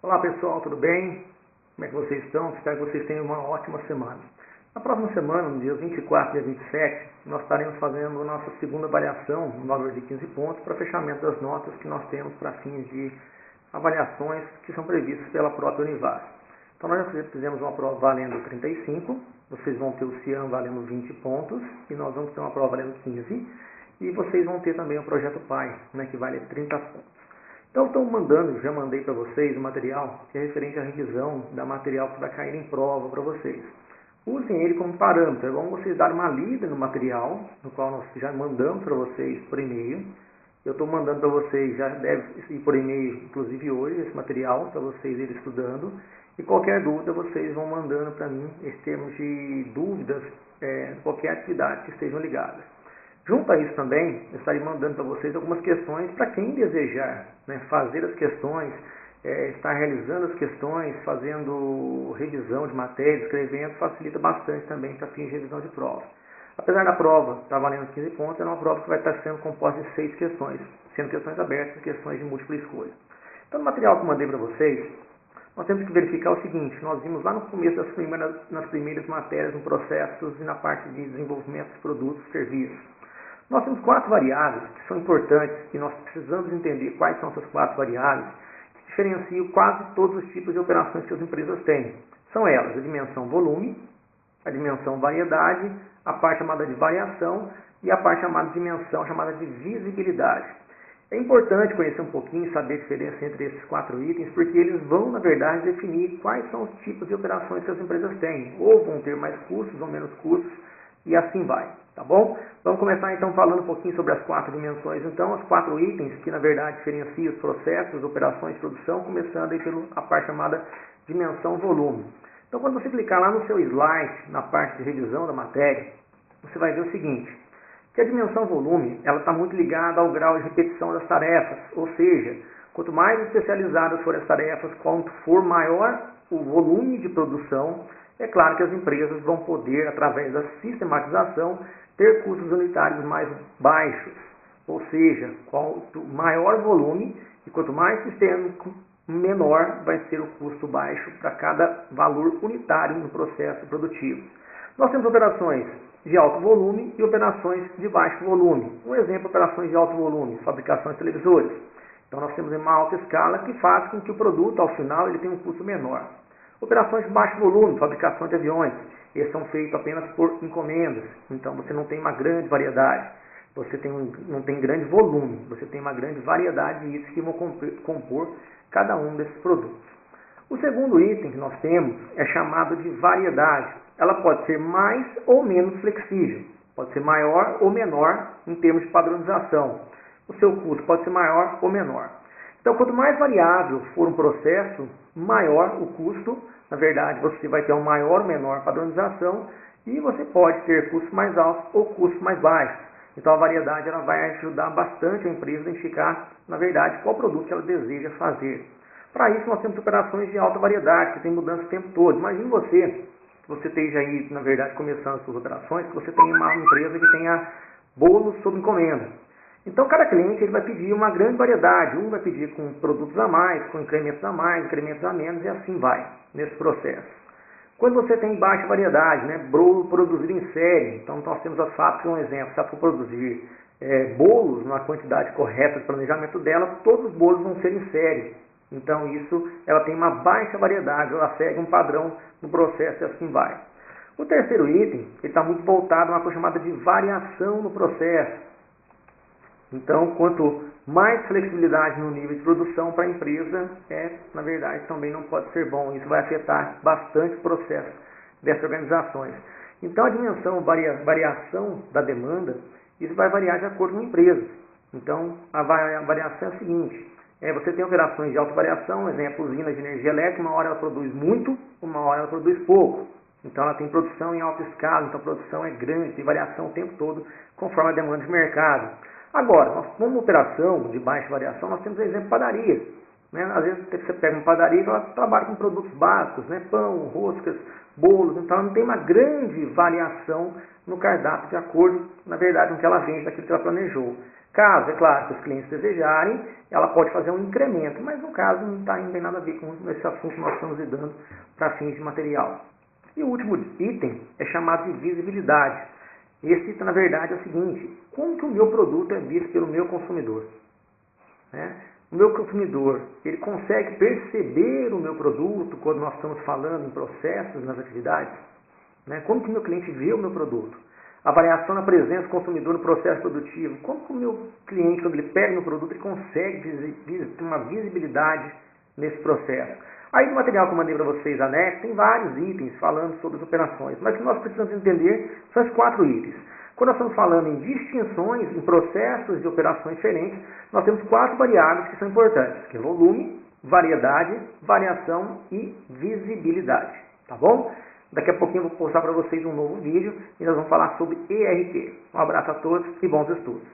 Olá pessoal, tudo bem? Como é que vocês estão? Espero que vocês tenham uma ótima semana. Na próxima semana, no dia 24 e dia 27, nós estaremos fazendo a nossa segunda avaliação, no valor de 15 pontos, para fechamento das notas que nós temos para fins de avaliações que são previstas pela própria Univas. Então nós já fizemos uma prova valendo 35, vocês vão ter o CIAM valendo 20 pontos, e nós vamos ter uma prova valendo 15, e vocês vão ter também o projeto PAI, que vale 30 pontos. Então, já mandei para vocês o material que é referente à revisão da material que vai cair em prova para vocês. Usem ele como parâmetro, é bom vocês darem uma lida no material, no qual nós já mandamos para vocês por e-mail. Eu estou mandando para vocês, já deve ir por e-mail, inclusive hoje, esse material, para vocês irem estudando. E qualquer dúvida, vocês vão mandando para mim, em termos de dúvidas, qualquer atividade que estejam ligadas. Junto a isso também, eu estarei mandando para vocês algumas questões para quem desejar fazer as questões, estar realizando as questões, fazendo revisão de matéria, escrevendo, facilita bastante também para fins de revisão de prova. Apesar da prova estar valendo 15 pontos, é uma prova que vai estar sendo composta de 6 questões, sendo questões abertas e questões de múltipla escolha. Então, no material que eu mandei para vocês, nós temos que verificar o seguinte: nós vimos lá no começo nas primeiras matérias, no processos e na parte de desenvolvimento dos produtos e serviços. Nós temos 4 variáveis que são importantes e nós precisamos entender quais são essas 4 variáveis que diferenciam quase todos os tipos de operações que as empresas têm. São elas a dimensão volume, a dimensão variedade, a parte chamada de variação e a parte chamada de dimensão, chamada de visibilidade. É importante conhecer um pouquinho, saber a diferença entre esses 4 itens, porque eles vão, na verdade, definir quais são os tipos de operações que as empresas têm. Ou vão ter mais custos ou menos custos, e assim vai, tá bom? Vamos começar então falando um pouquinho sobre as 4 dimensões. Então, os 4 itens que, na verdade, diferenciam os processos, operações de produção, começando aí pela parte chamada dimensão volume. Então, quando você clicar lá no seu slide, na parte de revisão da matéria, você vai ver o seguinte: que a dimensão volume, ela está muito ligada ao grau de repetição das tarefas, ou seja, quanto mais especializadas forem as tarefas, quanto for maior o volume de produção, é claro que as empresas vão poder, através da sistematização, ter custos unitários mais baixos, ou seja, quanto maior o volume e quanto mais sistêmico, menor vai ser o custo baixo para cada valor unitário no processo produtivo. Nós temos operações de alto volume e operações de baixo volume. Um exemplo, operações de alto volume, fabricação de televisores. Então nós temos uma alta escala que faz com que o produto, ao final, ele tenha um custo menor. Operações de baixo volume, fabricação de aviões. Esses são feitos apenas por encomendas. Então você não tem uma grande variedade. Você não tem grande volume. Você tem uma grande variedade de itens que vão compor cada um desses produtos. O segundo item que nós temos é chamado de variedade. Ela pode ser mais ou menos flexível. Pode ser maior ou menor em termos de padronização. O seu custo pode ser maior ou menor. Então, quanto mais variável for um processo, maior o custo. Na verdade, você vai ter uma maior ou menor padronização e você pode ter custos mais altos ou custos mais baixos. Então, a variedade ela vai ajudar bastante a empresa a identificar, na verdade, qual produto que ela deseja fazer. Para isso, nós temos operações de alta variedade, que tem mudança o tempo todo. Imagine você, que você esteja aí, na verdade, começando as suas operações, que você tenha uma empresa que tenha bolos sob encomenda. Então, cada cliente ele vai pedir uma grande variedade. Um vai pedir com produtos a mais, com incrementos a mais, incrementos a menos, e assim vai, nesse processo. Quando você tem baixa variedade, bolo produzido em série, então nós temos as fábricas, um exemplo, se ela for produzir bolos na quantidade correta de planejamento dela, todos os bolos vão ser em série. Então, ela tem uma baixa variedade, ela segue um padrão no processo e assim vai. O terceiro item, ele está muito voltado a uma coisa chamada de variação no processo. Então, quanto mais flexibilidade no nível de produção para a empresa, na verdade, também não pode ser bom. Isso vai afetar bastante o processo dessas organizações. Então, a dimensão, variação da demanda, isso vai variar de acordo com a empresa. Então, a variação é a seguinte: você tem operações de alta variação, exemplo, usinas de energia elétrica, uma hora ela produz muito, uma hora ela produz pouco. Então, ela tem produção em alta escala, então a produção é grande, tem variação o tempo todo, conforme a demanda de mercado. Agora, como operação de baixa variação, nós temos, exemplo, padaria. Às vezes você pega uma padaria que ela trabalha com produtos básicos, pão, roscas, bolos, então ela não tem uma grande variação no cardápio de acordo, na verdade, com o que ela vende, daquilo que ela planejou. Caso, é claro, que os clientes desejarem, ela pode fazer um incremento, mas no caso não tem nada a ver com esse assunto que nós estamos lidando para fins de material. E o último item é chamado de visibilidade. Esse item, na verdade, é o seguinte: como que o meu produto é visto pelo meu consumidor? Né? O meu consumidor, ele consegue perceber o meu produto quando nós estamos falando em processos, nas atividades? Né? Como que o meu cliente vê o meu produto? A variação na presença do consumidor no processo produtivo. Como que o meu cliente, quando ele pega o meu produto, ele consegue ter uma visibilidade nesse processo? Aí no material que eu mandei para vocês, anexo, tem vários itens falando sobre as operações, mas o que nós precisamos entender são esses 4 itens. Quando nós estamos falando em distinções, em processos de operações diferentes, nós temos 4 variáveis que são importantes, que é volume, variedade, variação e visibilidade. Tá bom? Daqui a pouquinho eu vou postar para vocês um novo vídeo e nós vamos falar sobre ERP. Um abraço a todos e bons estudos.